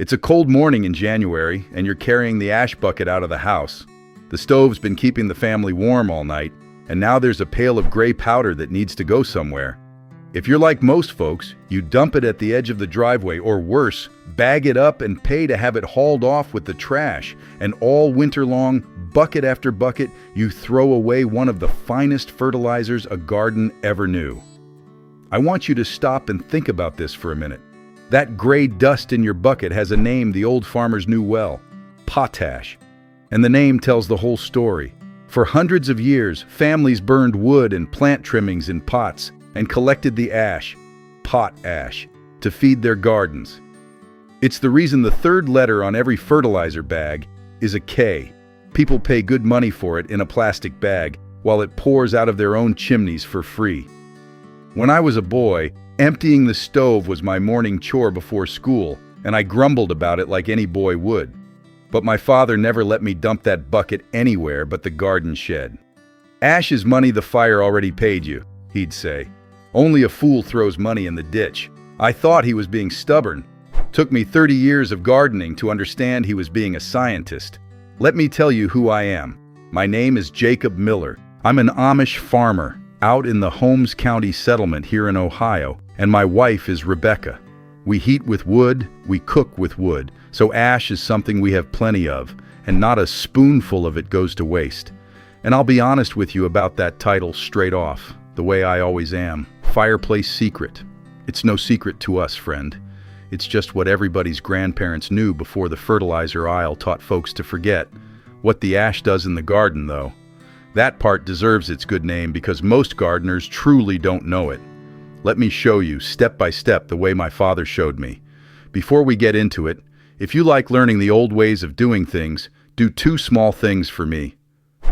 It's a cold morning in January, and you're carrying the ash bucket out of the house. The stove's been keeping the family warm all night, and now there's a pail of gray powder that needs to go somewhere. If you're like most folks, you dump it at the edge of the driveway, or worse, bag it up and pay to have it hauled off with the trash, and all winter long, bucket after bucket, you throw away one of the finest fertilizers a garden ever knew. I want you to stop and think about this for a minute. That gray dust in your bucket has a name the old farmers knew well: potash. And the name tells the whole story. For hundreds of years, families burned wood and plant trimmings in pots and collected the ash, potash, to feed their gardens. It's the reason the third letter on every fertilizer bag is a K. People pay good money for it in a plastic bag while it pours out of their own chimneys for free. When I was a boy, emptying the stove was my morning chore before school, and I grumbled about it like any boy would. But my father never let me dump that bucket anywhere but the garden shed. "Ash is money the fire already paid you," he'd say. "Only a fool throws money in the ditch." I thought he was being stubborn. Took me 30 years of gardening to understand he was being a scientist. Let me tell you who I am. My name is Jacob Miller. I'm an Amish farmer out in the Holmes County settlement here in Ohio, and my wife is Rebecca. We heat with wood, we cook with wood, so ash is something we have plenty of, and not a spoonful of it goes to waste. And I'll be honest with you about that title straight off, the way I always am. Fireplace secret. It's no secret to us, friend. It's just what everybody's grandparents knew before the fertilizer aisle taught folks to forget. What the ash does in the garden, though, that part deserves its good name because most gardeners truly don't know it. Let me show you, step by step, the way my father showed me. Before we get into it, if you like learning the old ways of doing things, do two small things for me.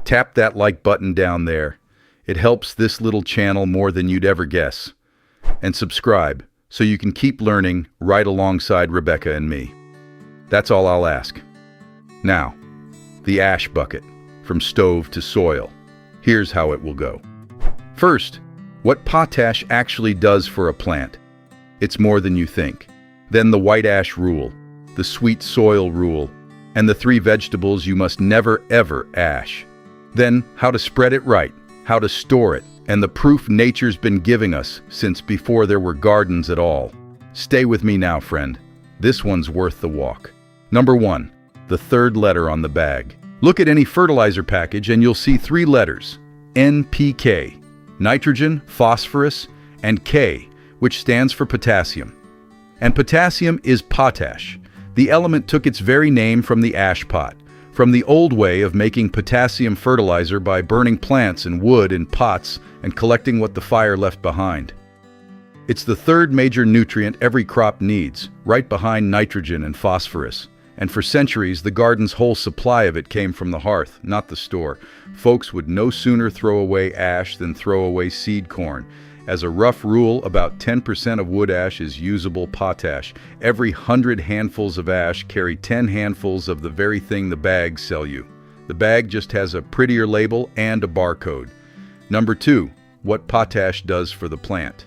Tap that like button down there. It helps this little channel more than you'd ever guess. And subscribe, so you can keep learning right alongside Rebecca and me. That's all I'll ask. Now, the ash bucket, from stove to soil. Here's how it will go. First, what potash actually does for a plant. It's more than you think. Then the white ash rule, the sweet soil rule, and the 3 vegetables you must never ever ash. Then how to spread it right, how to store it, and the proof nature's been giving us since before there were gardens at all. Stay with me now, friend. This one's worth the walk. Number 1, the third letter on the bag. Look at any fertilizer package and you'll see 3 letters, NPK, nitrogen, phosphorus, and K, which stands for potassium. And potassium is potash. The element took its very name from the ash pot, from the old way of making potassium fertilizer by burning plants and wood in pots and collecting what the fire left behind. It's the third major nutrient every crop needs, right behind nitrogen and phosphorus. And for centuries, the garden's whole supply of it came from the hearth, not the store. Folks would no sooner throw away ash than throw away seed corn. As a rough rule, about 10% of wood ash is usable potash. Every 100 handfuls of ash carry 10 handfuls of the very thing the bags sell you. The bag just has a prettier label and a barcode. Number 2, what potash does for the plant.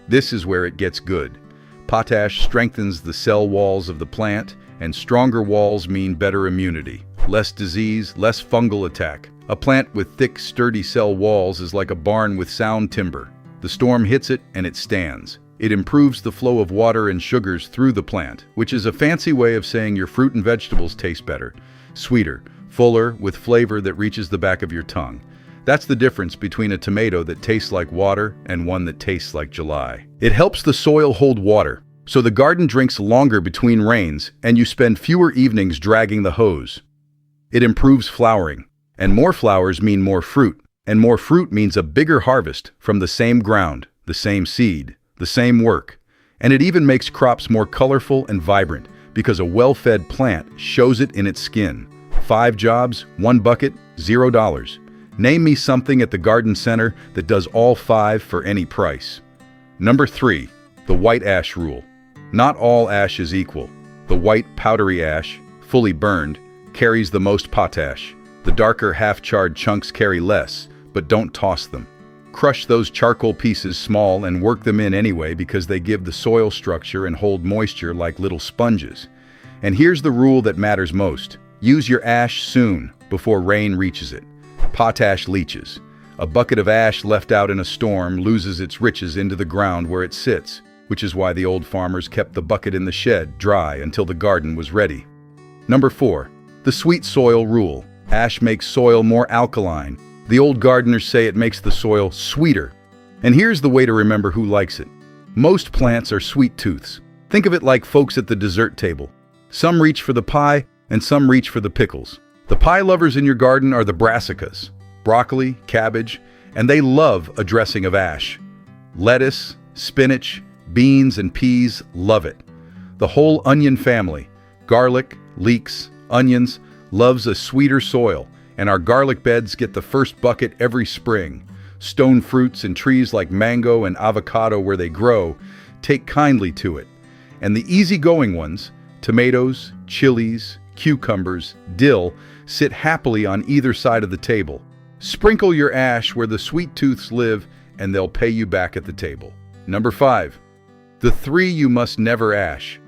This is where it gets good. Potash strengthens the cell walls of the plant, and stronger walls mean better immunity, less disease, less fungal attack. A plant with thick, sturdy cell walls is like a barn with sound timber. The storm hits it and it stands. It improves the flow of water and sugars through the plant, which is a fancy way of saying your fruit and vegetables taste better, sweeter, fuller, with flavor that reaches the back of your tongue. That's the difference between a tomato that tastes like water and one that tastes like July. It helps the soil hold water, so the garden drinks longer between rains and you spend fewer evenings dragging the hose. It improves flowering, and more flowers mean more fruit, and more fruit means a bigger harvest from the same ground, the same seed, the same work. And it even makes crops more colorful and vibrant because a well-fed plant shows it in its skin. 5 jobs, 1 bucket, $0. Name me something at the garden center that does all 5 for any price. Number 3, the white ash rule. Not all ash is equal. The white powdery ash, fully burned, carries the most potash. The darker half-charred chunks carry less, but don't toss them. Crush those charcoal pieces small and work them in anyway because they give the soil structure and hold moisture like little sponges. And here's the rule that matters most. Use your ash soon, before rain reaches it. Potash leaches. A bucket of ash left out in a storm loses its riches into the ground where it sits, which is why the old farmers kept the bucket in the shed dry until the garden was ready. Number 4. The sweet soil rule. Ash makes soil more alkaline. The old gardeners say it makes the soil sweeter. And here's the way to remember who likes it. Most plants are sweet tooths. Think of it like folks at the dessert table. Some reach for the pie, and some reach for the pickles. The pie lovers in your garden are the brassicas, broccoli, cabbage, and they love a dressing of ash. Lettuce, spinach, beans, and peas love it. The whole onion family, garlic, leeks, onions, loves a sweeter soil, and our garlic beds get the first bucket every spring. Stone fruits and trees like mango and avocado where they grow take kindly to it. And the easygoing ones, tomatoes, chilies, cucumbers, dill, sit happily on either side of the table. Sprinkle your ash where the sweet tooths live, and they'll pay you back at the table. Number 5. The 3 you must never ash.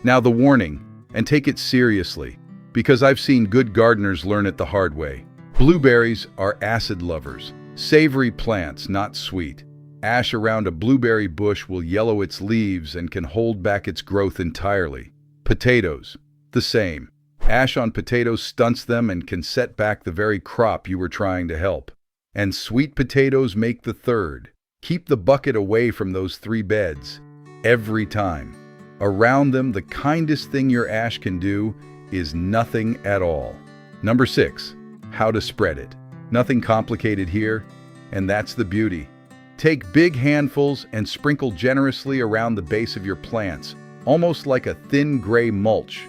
Now the warning, and take it seriously, because I've seen good gardeners learn it the hard way. Blueberries are acid lovers, savory plants, not sweet. Ash around a blueberry bush will yellow its leaves and can hold back its growth entirely. Potatoes, the same. Ash on potatoes stunts them and can set back the very crop you were trying to help. And sweet potatoes make the 3rd. Keep the bucket away from those 3 beds, every time. Around them, the kindest thing your ash can do is nothing at all. Number 6, how to spread it. Nothing complicated here, and that's the beauty. Take big handfuls and sprinkle generously around the base of your plants, almost like a thin gray mulch.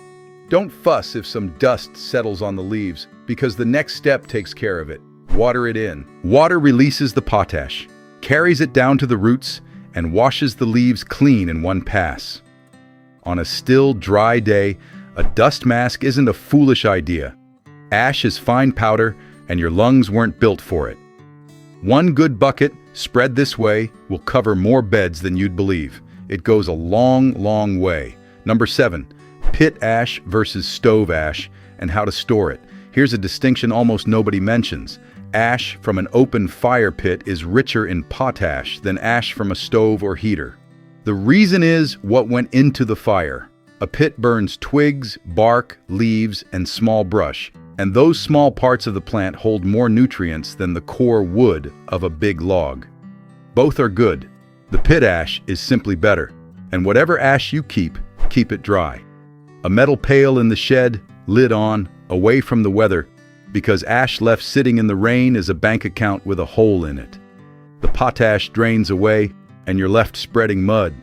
Don't fuss if some dust settles on the leaves, because the next step takes care of it. Water it in. Water releases the potash, carries it down to the roots, and washes the leaves clean in one pass. On a still, dry day, a dust mask isn't a foolish idea. Ash is fine powder, and your lungs weren't built for it. One good bucket, spread this way, will cover more beds than you'd believe. It goes a long, long way. Number 7, pit ash versus stove ash and how to store it. Here's a distinction almost nobody mentions. Ash from an open fire pit is richer in potash than ash from a stove or heater. The reason is what went into the fire. A pit burns twigs, bark, leaves, and small brush, and those small parts of the plant hold more nutrients than the core wood of a big log. Both are good. The pit ash is simply better, and whatever ash you keep it dry. A metal pail in the shed, lid on, away from the weather, because ash left sitting in the rain is a bank account with a hole in it. The potash drains away, and you're left spreading mud.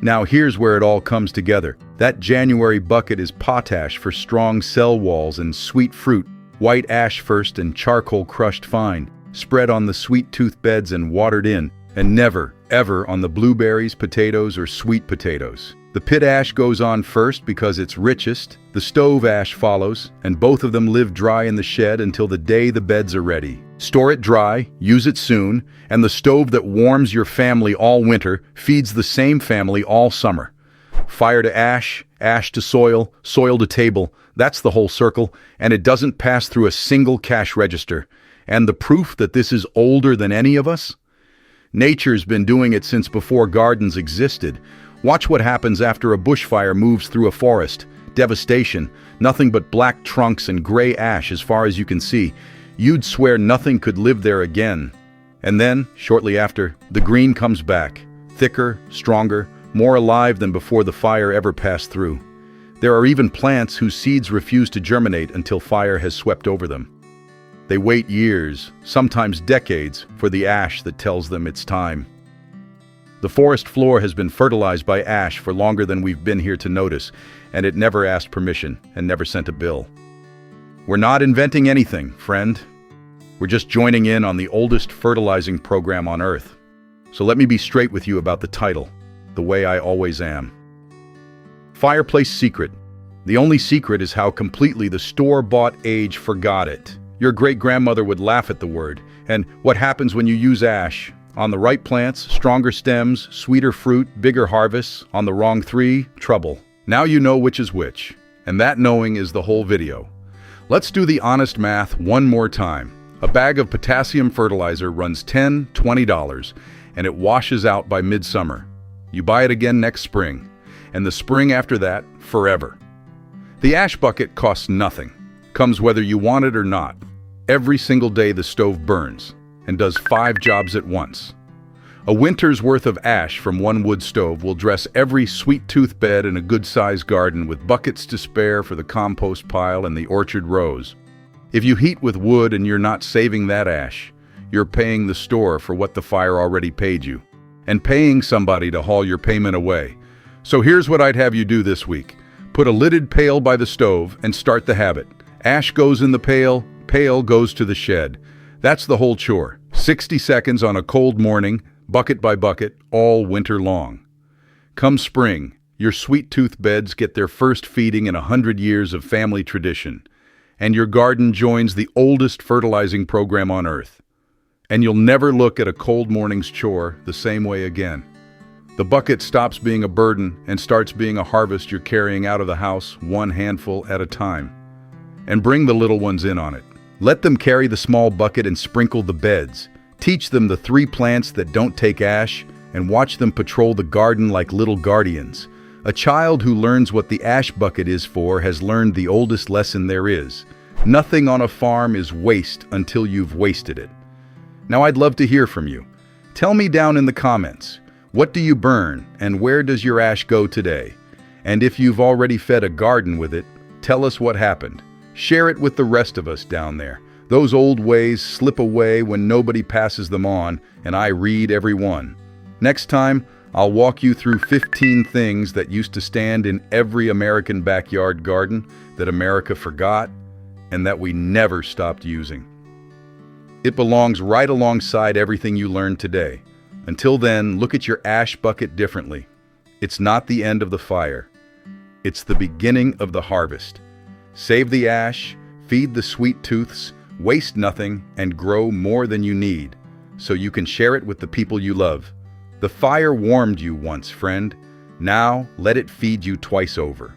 Now here's where it all comes together. That January bucket is potash for strong cell walls and sweet fruit, white ash first and charcoal crushed fine, spread on the sweet tooth beds and watered in, and never, ever on the blueberries, potatoes, or sweet potatoes. The pit ash goes on first because it's richest, the stove ash follows, and both of them live dry in the shed until the day the beds are ready. Store it dry, use it soon, and the stove that warms your family all winter feeds the same family all summer. Fire to ash, ash to soil, soil to table, that's the whole circle, and it doesn't pass through a single cash register. And the proof that this is older than any of us? Nature's been doing it since before gardens existed. Watch what happens after a bushfire moves through a forest. Devastation, nothing but black trunks and gray ash as far as you can see. You'd swear nothing could live there again. And then, shortly after, the green comes back, thicker, stronger, more alive than before the fire ever passed through. There are even plants whose seeds refuse to germinate until fire has swept over them. They wait years, sometimes decades, for the ash that tells them it's time. The forest floor has been fertilized by ash for longer than we've been here to notice, and it never asked permission and never sent a bill. We're not inventing anything, friend. We're just joining in on the oldest fertilizing program on Earth. So let me be straight with you about the title, the way I always am. Fireplace secret. The only secret is how completely the store-bought age forgot it. Your great-grandmother would laugh at the word. And what happens when you use ash? On the right plants, stronger stems, sweeter fruit, bigger harvests. On the wrong 3, trouble. Now you know which is which. And that knowing is the whole video. Let's do the honest math one more time. A bag of potassium fertilizer runs $10, $20, and it washes out by midsummer. You buy it again next spring, and the spring after that, forever. The ash bucket costs nothing, comes whether you want it or not. Every single day the stove burns, and does 5 jobs at once. A winter's worth of ash from one wood stove will dress every sweet-tooth bed in a good-sized garden with buckets to spare for the compost pile and the orchard rows. If you heat with wood and you're not saving that ash, you're paying the store for what the fire already paid you, and paying somebody to haul your payment away. So here's what I'd have you do this week. Put a lidded pail by the stove and start the habit. Ash goes in the pail, pail goes to the shed. That's the whole chore. 60 seconds on a cold morning, bucket by bucket, all winter long. Come spring, your sweet-tooth beds get their first feeding in 100 years of family tradition, and your garden joins the oldest fertilizing program on Earth. And you'll never look at a cold morning's chore the same way again. The bucket stops being a burden and starts being a harvest you're carrying out of the house one handful at a time. And bring the little ones in on it. Let them carry the small bucket and sprinkle the beds. Teach them the 3 plants that don't take ash, and watch them patrol the garden like little guardians. A child who learns what the ash bucket is for has learned the oldest lesson there is. Nothing on a farm is waste until you've wasted it. Now I'd love to hear from you. Tell me down in the comments, what do you burn and where does your ash go today? And if you've already fed a garden with it, tell us what happened. Share it with the rest of us down there. Those old ways slip away when nobody passes them on, and I read every one. Next time, I'll walk you through 15 things that used to stand in every American backyard garden that America forgot and that we never stopped using. It belongs right alongside everything you learned today. Until then, look at your ash bucket differently. It's not the end of the fire. It's the beginning of the harvest. Save the ash, feed the sweet tooths, waste nothing, and grow more than you need, so you can share it with the people you love. The fire warmed you once, friend. Now let it feed you twice over.